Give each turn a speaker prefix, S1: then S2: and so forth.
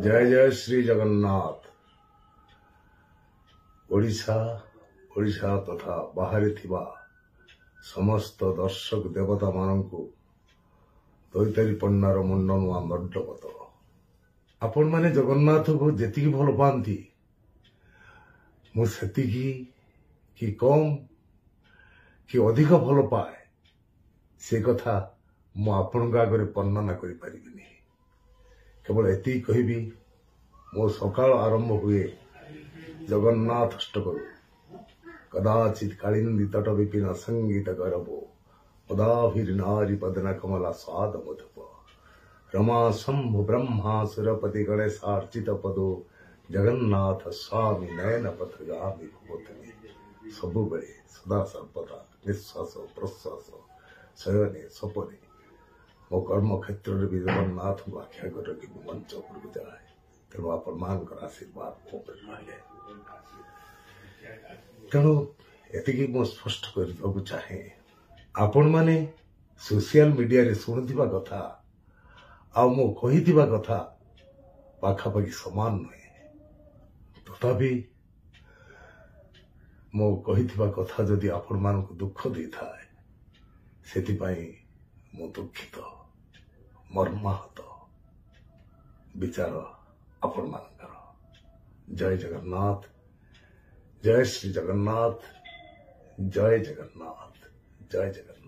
S1: जय जय श्री जगन्नाथ। ओडिशा ओडिशा तथा बाहर थिबा समस्त दर्शक देवता मानंकु दैतारी पन्नार मुंडनुआ दंडवत। आपण माने जगन्नाथ को जेतिकी भल पाती मु सेतिकी कि कम कि अधिक भल पाए से कथा मु आपण आगे वर्णना करि परिबिनी। केवल एति कहबी मो सकाल आरंभ हुए जगन्नाथ अष्टकरू कदाचित कालिंदी तट विपिन संगीत गरबो पदाभिर नारी पदन कमला स्वाद मधुप रमा शंभु ब्रह्मा सुरपति गणेशार्चित पदो जगन्नाथ स्वामी नयन पथगामी भूतले सबु बेले सदा सर्वदा निश्वास प्रश्वास शयने सपने मो कर्म क्षेत्र भी जगन्नाथ को आख्या कर मंच उपरକୁ ଯାଏ। ତେଣୁ ଆପଣମାନଙ୍କର ଆଶୀର୍ବାଦ ମୋ ଉପରେ ରହେ। ତେଣୁ ଏତିକି ମୁଁ ସ୍ପଷ୍ଟ କରିବାକୁ ଚାହେଁ, ଆପଣମାନେ ସୋସିଆଲ ମିଡିଆରେ ଶୁଣୁଥିବା କଥା ଆଉ ମୁଁ କହିଥିବା କଥା ପାଖାପାଖି ସମାନ ନୁହେଁ। ତଥାପି ମୁଁ କହିଥିବା କଥା ଯଦି ଆପଣମାନଙ୍କୁ ଦୁଃଖ ଦେଇଥାଏ ସେଥିପାଇଁ ମୁଁ ଦୁଃଖିତ मर्माहत विचार आपण मानकर। जय जगन्नाथ, जय श्री जगन्नाथ, जय जगन्नाथ, जय जगन्नाथ।